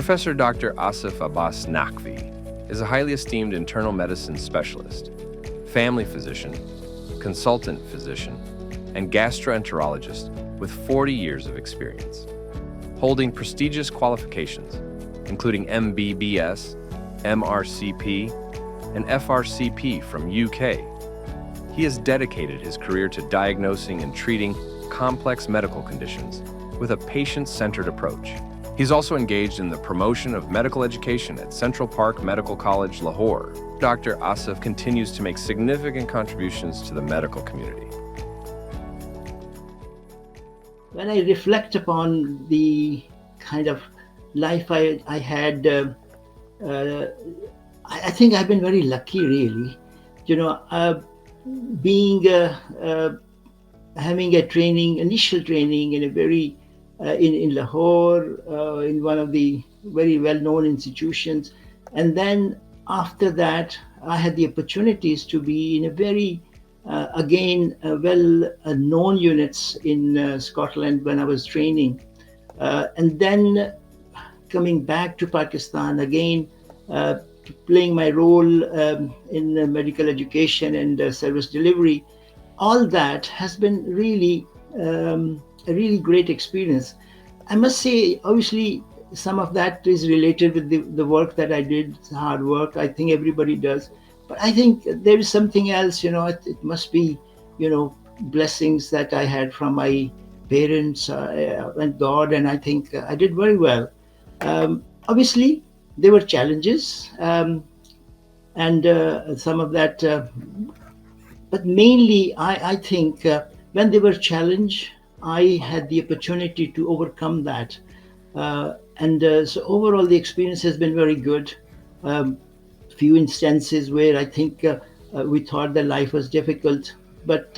Professor Dr. Asif Abbas Naqvi is a highly esteemed internal medicine specialist, family physician, consultant physician, and gastroenterologist with 40 years of experience, holding prestigious qualifications, including MBBS, MRCP, and FRCP from UK. He has dedicated his career to diagnosing and treating complex medical conditions with a patient-centered approach. He's also engaged in the promotion of medical education at Central Park Medical College, Lahore. Dr. Asif continues to make significant contributions to the medical community. When I reflect upon the kind of life I had, I think I've been very lucky, really. Being having a initial training in a very in Lahore, in one of the very well-known institutions. And then after that, I had the opportunities to be in a very, well-known units in Scotland when I was training. And then coming back to Pakistan again, playing my role in medical education and service delivery. All that has been really a really great experience. I must say, obviously, some of that is related with the work that I did, hard work. I think everybody does. But I think there is something else, it must be, blessings that I had from my parents and God, and I think I did very well. Obviously, there were challenges and some of that, but mainly I think when they were challenged, I had the opportunity to overcome that. So overall, the experience has been very good. Few instances where I think we thought that life was difficult, but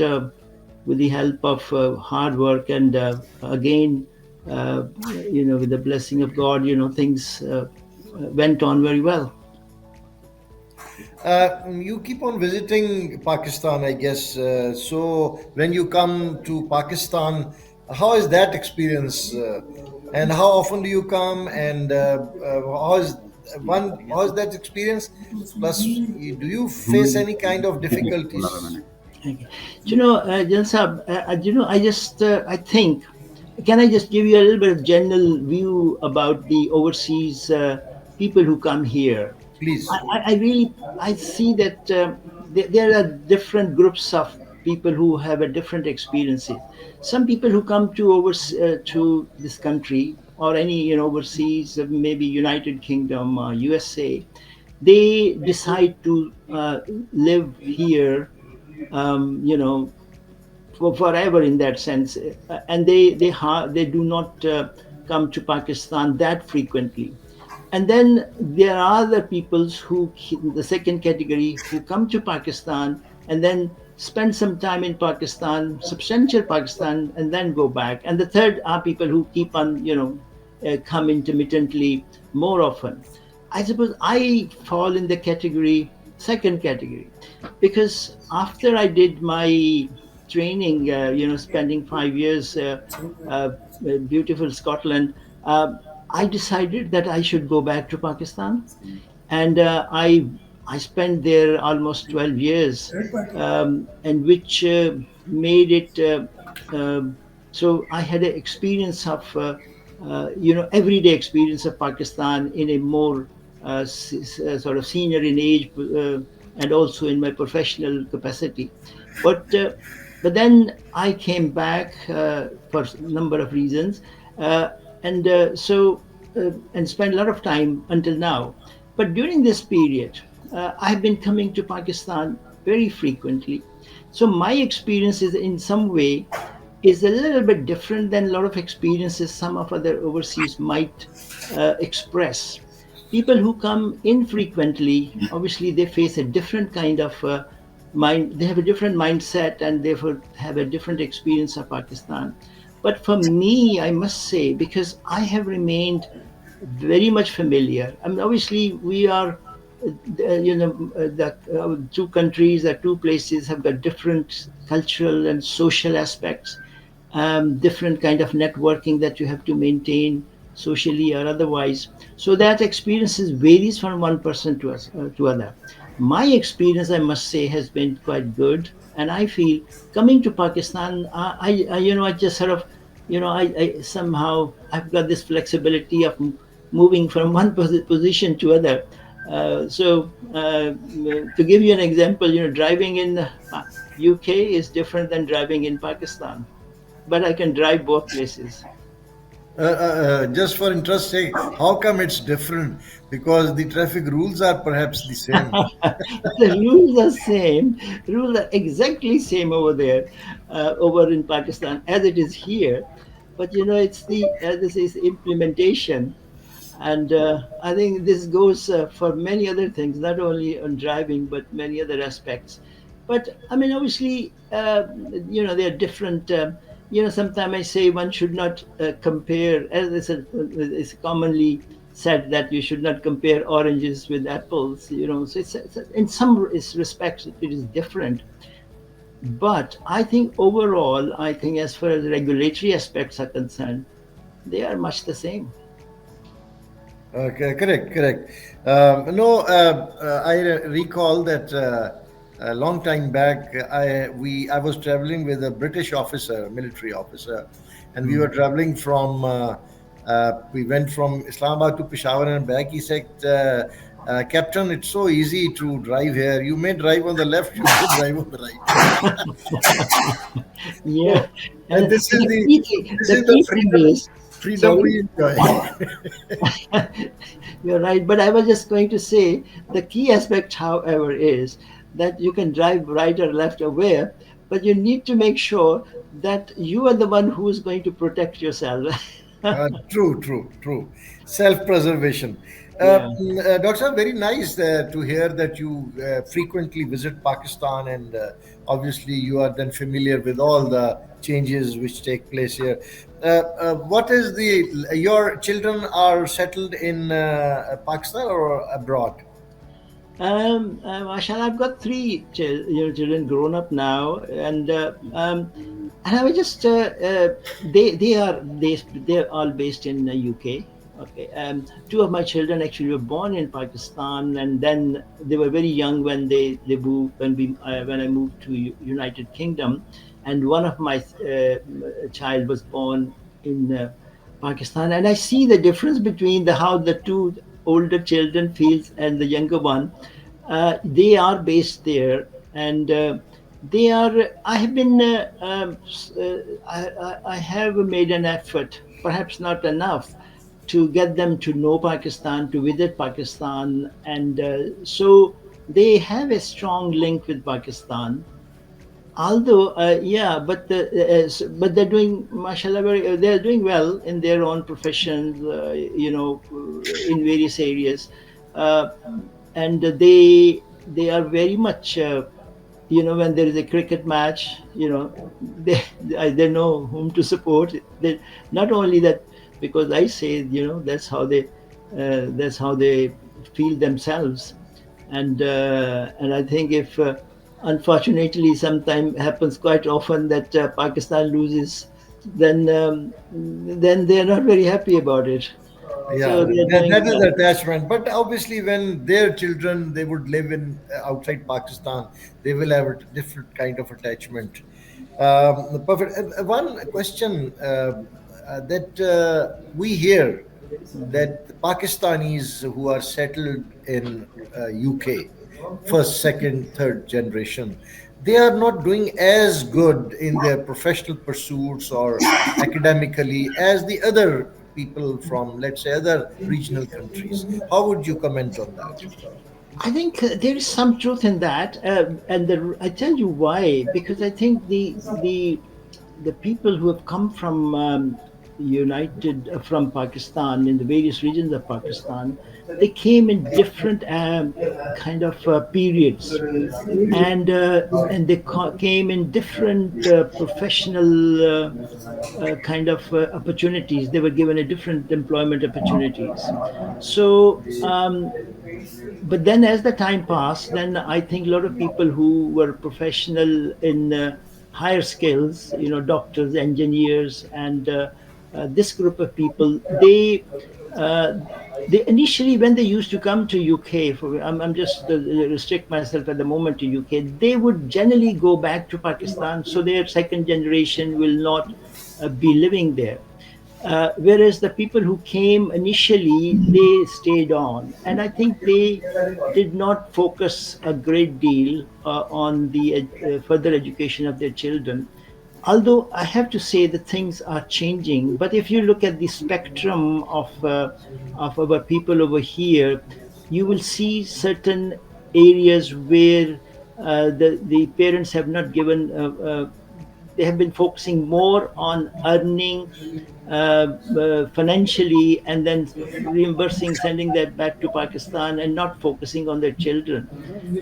with the help of hard work and again, with the blessing of God, things went on very well. You keep on visiting Pakistan, I guess. So when you come to Pakistan, how is that experience? And how often do you come? And how is that experience? Plus, do you face any kind of difficulties? Okay. Jan Saab, I think, can I just give you a little bit of general view about the overseas people who come here? Please. I see that there are different groups of people who have a different experiences. Some people who come to this country or any overseas, maybe United Kingdom, USA, they decide to live here, for forever in that sense, and they do not come to Pakistan that frequently. And then there are other peoples who, the second category, who come to Pakistan and then spend some time in Pakistan, substantial Pakistan, and then go back. And the third are people who keep on, come intermittently more often. I suppose I fall in the second category, because after I did my training, spending 5 years, beautiful Scotland, I decided that I should go back to Pakistan, and I spent there almost 12 years, and which made it so I had an experience of everyday experience of Pakistan in a more sort of senior in age, and also in my professional capacity. But then I came back for a number of reasons. And spend a lot of time until now. But during this period, I've been coming to Pakistan very frequently. So my experience is in some way is a little bit different than a lot of experiences some of other overseas might express. People who come infrequently, obviously they face a different kind of they have a different mindset, and therefore have a different experience of Pakistan. But for me, I must say, because I have remained very much familiar. I mean, obviously, we are, the two countries, the two places have got different cultural and social aspects, different kind of networking that you have to maintain. socially or otherwise. So that experiences varies from one person to us to other. My experience, I must say, has been quite good, and I feel coming to Pakistan, I just sort of, I somehow I've got this flexibility of moving from one position to other. To give you an example, driving in UK is different than driving in Pakistan, but I can drive both places. Just for interest sake, how come it's different? Because the traffic rules are perhaps the same. The rules are same. Rules are exactly same over there, over in Pakistan as it is here. But it's the this is implementation, and I think this goes for many other things, not only on driving but many other aspects. But I mean, obviously, there are different. Sometimes I say one should not compare, as it's commonly said that you should not compare oranges with apples. So in some respects it is different. But I think overall, I think as far as regulatory aspects are concerned, they are much the same. Okay, correct, correct. No, I recall that a long time back, I was traveling with a British officer, military officer, and we were Mm. traveling from. We went from Islamabad to Peshawar and back. He said, "Captain, it's so easy to drive here. You may drive on the left, you may drive on the right." Yeah, So, and and this is the the key thing, this the is the key thing is, freedom sorry, we enjoy. you're right. But I was just going to say the key aspect, however, is that you can drive right or left or where, but you need to make sure that you are the one who is going to protect yourself. True, true, true. Self-preservation. Yeah. Doctor, very nice to hear that you frequently visit Pakistan, and obviously you are then familiar with all the changes which take place here. What is the your children are settled in Pakistan or abroad? Mashallah, I've got three children grown up now, and I was just they're all based in the UK. Okay, two of my children actually were born in Pakistan, and then they were very young when they moved when I moved to United Kingdom, and one of my child was born in Pakistan, and I see the difference between the how the two older children feels and the younger one. They are based there, and they are. I have been. I have made an effort, perhaps not enough, to get them to know Pakistan, to visit Pakistan, and so they have a strong link with Pakistan. Although, yeah, but they're doing, mashallah, they're doing well in their own professions, in various areas, uh, and they are very much, when there is a cricket match, they they know whom to support. They, not only that, because I say, that's how they feel themselves, and I think if unfortunately sometimes happens quite often that Pakistan loses, then they're not very happy about it. Yeah, So they're that doing is well. attachment. But obviously, when their children they would live in outside Pakistan, they will have a different kind of attachment. Perfect. One question that we hear that the Pakistanis who are settled in UK, first, second, third generation, they are not doing as good in their professional pursuits or academically as the other people from, let's say, other regional countries. How would you comment on that? I think there is some truth in that, and I tell you why. Because I think the people who have come from from Pakistan, in the various regions of Pakistan, they came in different kind of periods, and they came in different professional kind of opportunities. They were given a different employment opportunities. So but then as the time passed, then I think a lot of people who were professional in higher skills, doctors, engineers, and this group of people, uh, they initially, when they used to come to UK, I'm just restrict myself at the moment to UK, they would generally go back to Pakistan, so their second generation will not be living there. Whereas the people who came initially, they stayed on, and I think they did not focus a great deal on the further education of their children. Although I have to say that things are changing, but if you look at the spectrum of our people over here, you will see certain areas where the parents have not given they have been focusing more on earning financially and then reimbursing, sending that back to Pakistan and not focusing on their children.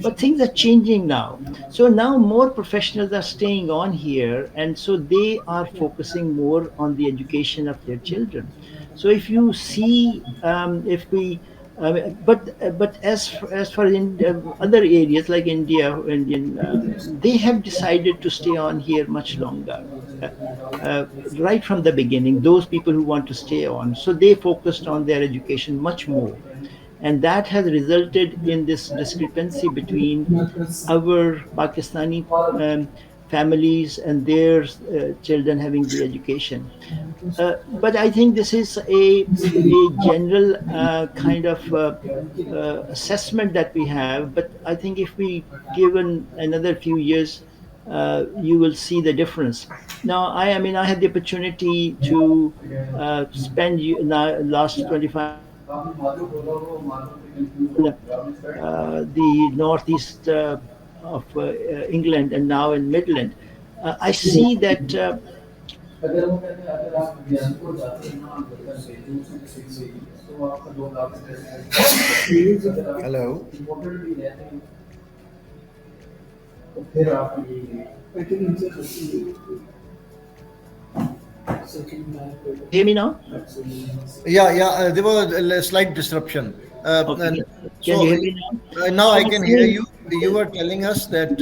But things are changing now. So now more professionals are staying on here, and so they are focusing more on the education of their children. So if you see, if we but as for in other areas like Indian, they have decided to stay on here much longer. Uh, uh, right from the beginning, those people who want to stay on, so they focused on their education much more, and that has resulted in this discrepancy between our Pakistani families and their children having the education. But I think this is a general kind of assessment that we have. But I think if we given another few years, you will see the difference. Now, I mean, I had the opportunity to spend last 25 years in the northeast of England and now in Midland. I see that. Hello. Hear me now? Yeah, yeah. There was a slight disruption, Okay, and can you so hear me now? now So I I'm can hear saying, you. You were telling us that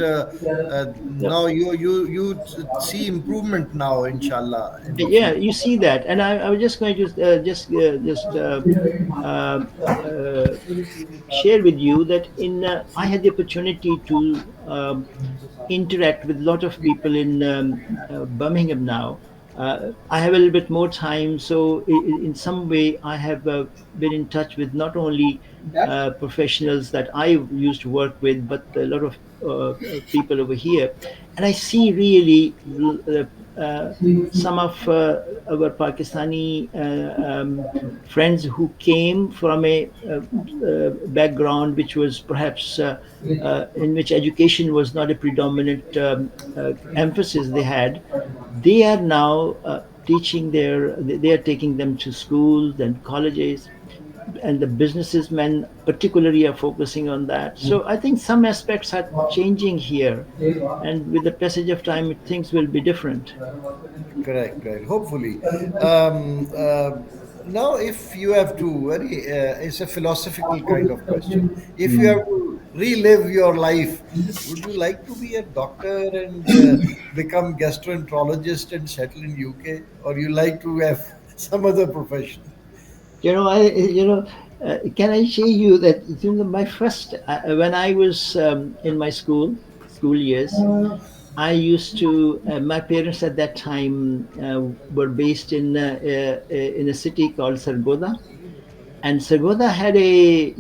now you see improvement now, inshallah, in the yeah, future. you see that, and I was just going to just uh, uh, share with you that in I had the opportunity to interact with a lot of people in Birmingham now. I have a little bit more time, so in some way I have been in touch with not only professionals that I used to work with, but a lot of people over here, and I see really some of our Pakistani friends who came from a background which was perhaps in which education was not a predominant emphasis they had. They are now teaching they are taking them to schools and colleges, and the businessmen particularly are focusing on that. So I think some aspects are changing here, and with the passage of time, things will be different. Correct, correct. Hopefully. Now, if you have to, it's a philosophical kind of question. If you have to relive your life, would you like to be a doctor and become gastroenterologist and settle in UK, or you like to have some other profession? Can I share you that my first when I was in my school years, I used to. My parents at that time were based in a city called Sargodha, and Sargodha had a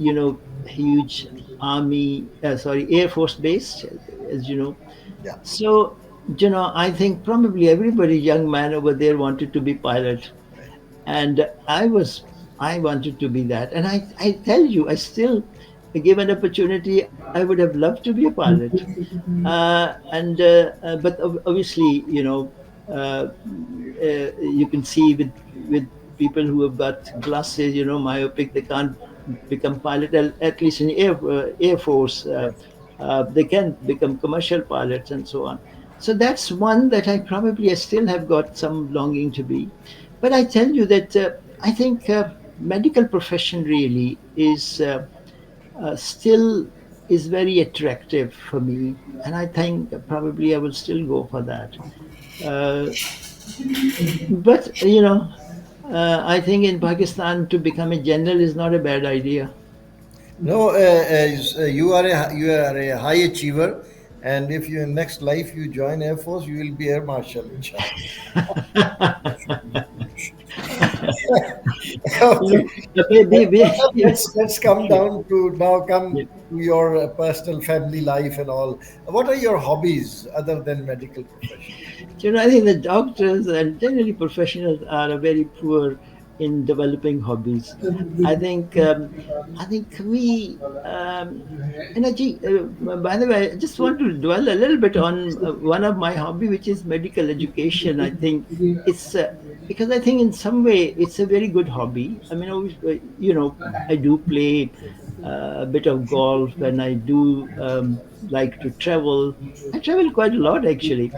huge Air Force base, as you know. Yeah. So I think probably everybody young man over there wanted to be pilot, and I wanted to be that, and I tell you, I still, given an opportunity, I would have loved to be a pilot. And but obviously, you can see with people who have got glasses, myopic, they can't become pilot. At least in Air Force, they can become commercial pilots and so on. So that's one that I still have got some longing to be. But I tell you that I think medical profession really is still is very attractive for me, and I think probably I will still go for that. Uh, but I think in Pakistan to become a general is not a bad idea. No, you are a high achiever, and if you in next life you join Air Force, you will be Air Marshal, inshallah. You Okay. know, Let's come sure. down to now come Yeah. to your personal family life and all. What are your hobbies other than medical profession? I think the doctors and generally professionals are very poor in developing hobbies. I think I think we and actually, by the way, I just want to dwell a little bit on one of my hobby, which is medical education. I think it's because I think in some way it's a very good hobby. I mean, always, I do play a bit of golf, and I do like to travel. I travel quite a lot actually.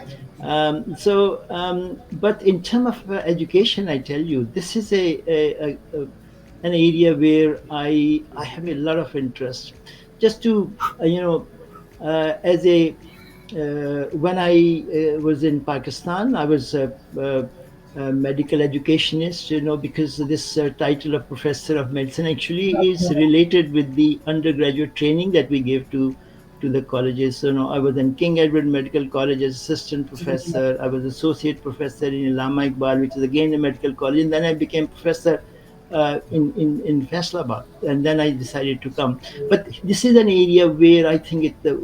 But in terms of education, I tell you, this is an area where I have a lot of interest. Just to as a when I was in Pakistan, I was a medical educationist, because this title of professor of medicine actually is related with the undergraduate training that we give to the colleges. So, I was in King Edward Medical College as assistant professor. I was associate professor in Allama Iqbal, which is again a medical college, and then I became professor in Faisalabad, and then I decided to come. But this is an area where I think there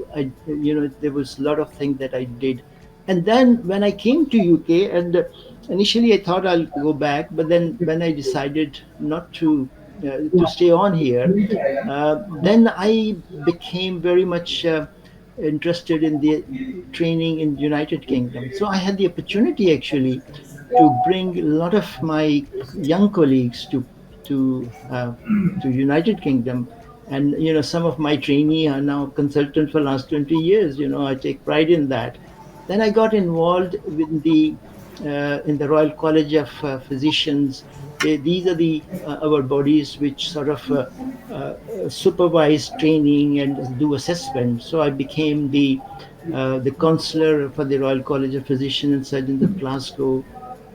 was a lot of things that I did, and then when I came to UK, and initially I thought I'll go back, but then when I decided not to stay on here, then I became very much interested in the training in United Kingdom. So I had the opportunity actually to bring a lot of my young colleagues to United Kingdom, and some of my trainee are now consultants for last 20 years. I take pride in that. Then I got involved in the Royal College of Physicians. These are the our bodies which sort of uh, supervise training and do assessment. So I became the counselor for the Royal College of Physicians and Surgeons of Glasgow,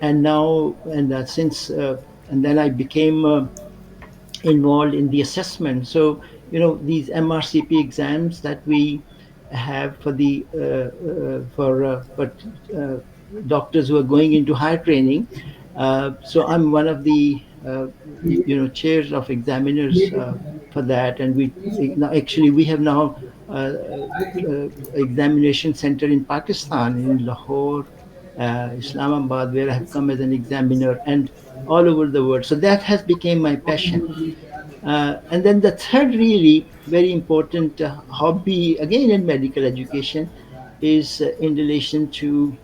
and now and since and then I became involved in the assessment. So these MRCP exams that we have for the for doctors who are going into higher training. So I'm one of the chairs of examiners for that, and we now actually we have now examination center in Pakistan, in Lahore, Islamabad, where I have come as an examiner, and all over the world. So that has become my passion. And then the third really very important hobby, again in medical education, is in relation to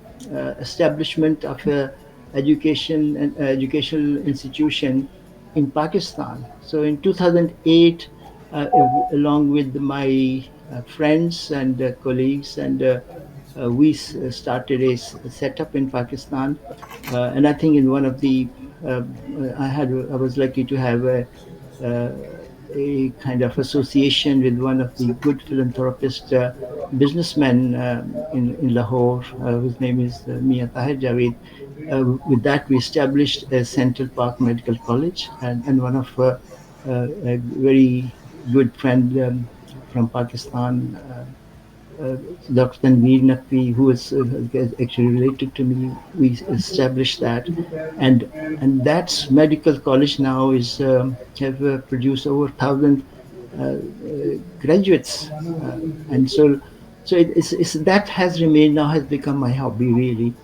establishment of a education and educational institution in Pakistan. So in 2008, along with my friends and colleagues, and we started a setup in Pakistan, and I think in one of the uh, I was lucky to have uh, a kind of association with one of the good philanthropist businessmen in Lahore, whose name is Mia Tahir Javed. With that, we established a Central Park Medical College, and one of a very good friend from Pakistan, Dr. Tanveer Naqvi, who is actually related to me, we established that, and that's medical college now is have produced over 1,000 graduates, and so it's that has remained now has become my hobby really.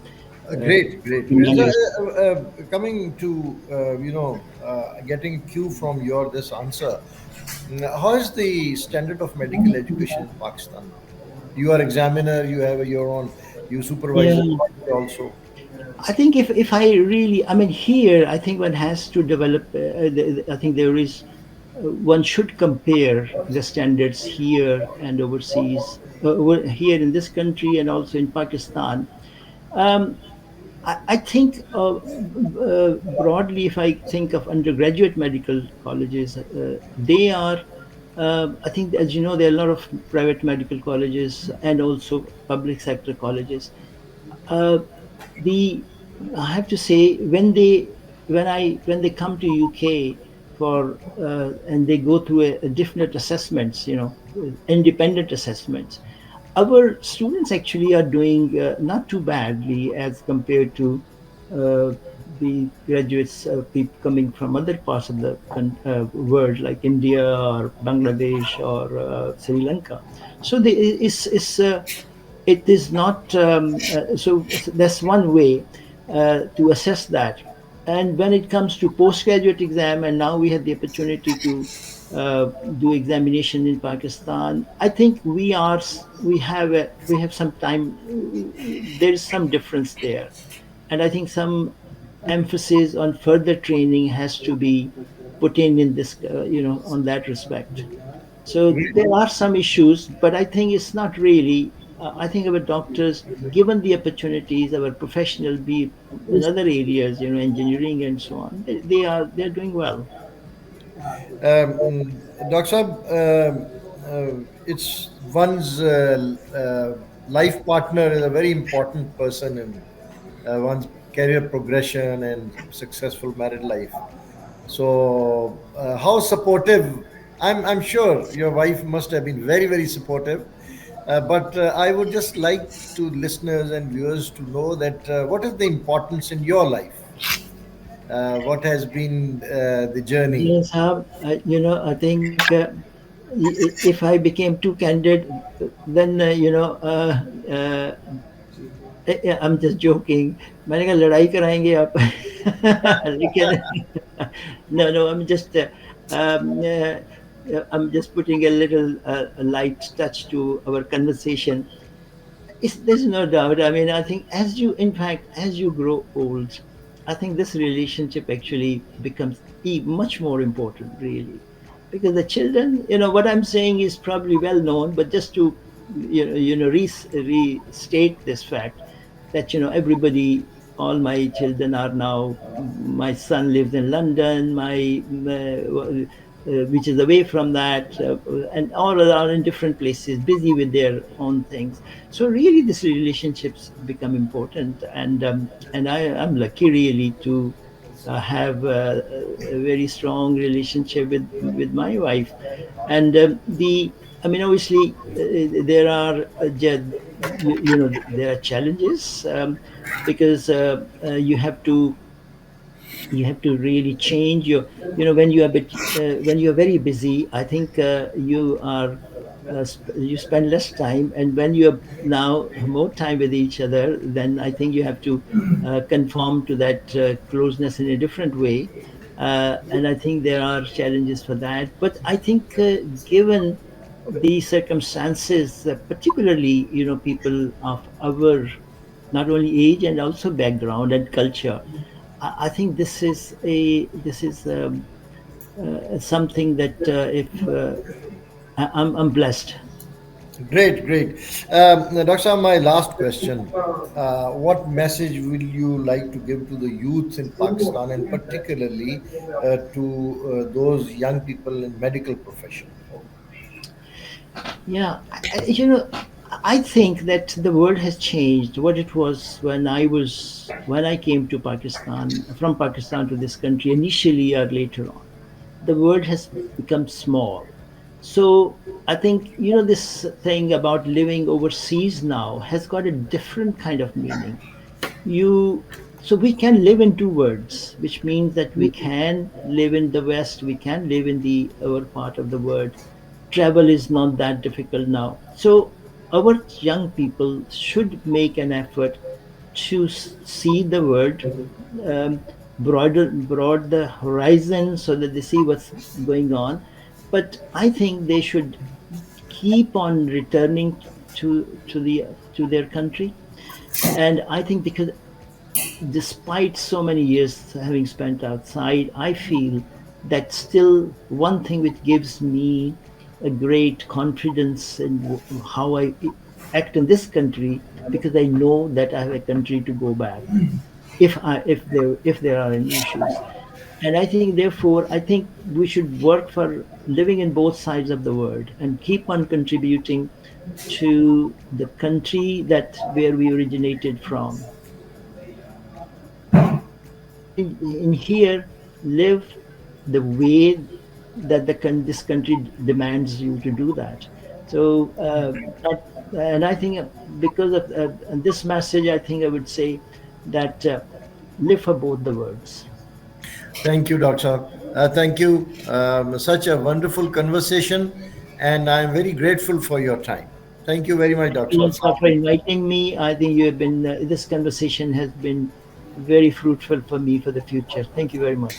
Uh, Great, great, in great. So, many coming to getting cue from your this answer, how is the standard of medical education in Pakistan now? You are examiner. You have your own. You supervise the Yeah, college also. I think if I really, I mean, here, I think one has to develop, I think there is, one should compare the standards here and overseas, here in this country and also in Pakistan. Um, I think broadly, if I think of undergraduate medical colleges, they are, I think, as you know, there are a lot of private medical colleges and also public sector colleges. Uh, the I have to say when they when they come to UK for and they go through a different assessments, independent assessments, our students actually are doing not too badly as compared to uh, the graduates, people coming from other parts of the world, like India or Bangladesh or Sri Lanka. So it is not so that's one way to assess that. And when it comes to postgraduate exam, and now we have the opportunity to uh, do examination in Pakistan, I think we have some time. There is some difference there, and I think some emphasis on further training has to be put in this, on that respect. So there are some issues, but I think it's not really. I think our doctors, given the opportunities, our professional be in other areas, engineering and so on, they're doing well. Dr. Saab, it's one's life partner is a very important person in one's career progression and successful married life. So, how supportive? I'm sure your wife must have been very, very supportive. But I would just like to listeners and viewers to know that what is the importance in your life? What has been the journey? Yes, I think if I became too candid, then I'm just joking. मैंने कहा लड़ाई कराएंगे आप लेकिन no, um, uh, I'm just putting a little light touch to our conversation. There's no doubt. I mean, I think in fact, as you grow old, I think this relationship actually becomes much more important, really, because the children, what I'm saying is probably well known, but just to, restate this fact that everybody, all my children are now. My son lives in London. Which is away from that, and all around in different places, busy with their own things. So really, these relationships become important, and I'm lucky really to have a very strong relationship with my wife, and the. I mean, obviously, there are there are challenges because you have to really change your, when you are when you are very busy. I think you are you spend less time, and when you have now more time with each other, then I think you have to conform to that closeness in a different way. And I think there are challenges for that, but I think given the circumstances, particularly people of our not only age and also background and culture, I think this is something that if I'm blessed. Great, great. Dr. Saab, my last question. What message will you like to give to the youth in Pakistan and particularly to those young people in medical profession? Yeah, I think that the world has changed. What it was when I came to Pakistan, from Pakistan to this country initially or later on, the world has become small. So I think this thing about living overseas now has got a different kind of meaning. You So we can live in two worlds, which means that we can live in the West, we can live in the our part of the world. Travel is not that difficult now. So our young people should make an effort to see the world, broad the horizon, so that they see what's going on. But I think they should keep on returning to their country. And I think because despite so many years having spent outside, I feel that still one thing which gives me a great confidence in how I act in this country, because I know that I have a country to go back if there are any issues. And I think therefore I think we should work for living in both sides of the world and keep on contributing to the country that where we originated from. in here, live the way that this country demands you to do that. So that, and I think because of this message, I think I would say that live for both the words. Thank you, Doctor. Thank you. Such a wonderful conversation, and I'm very grateful for your time. Thank you very much, Thank you Doctor. also for inviting me. I think you have been, this conversation has been very fruitful for me for the future. Thank you very much.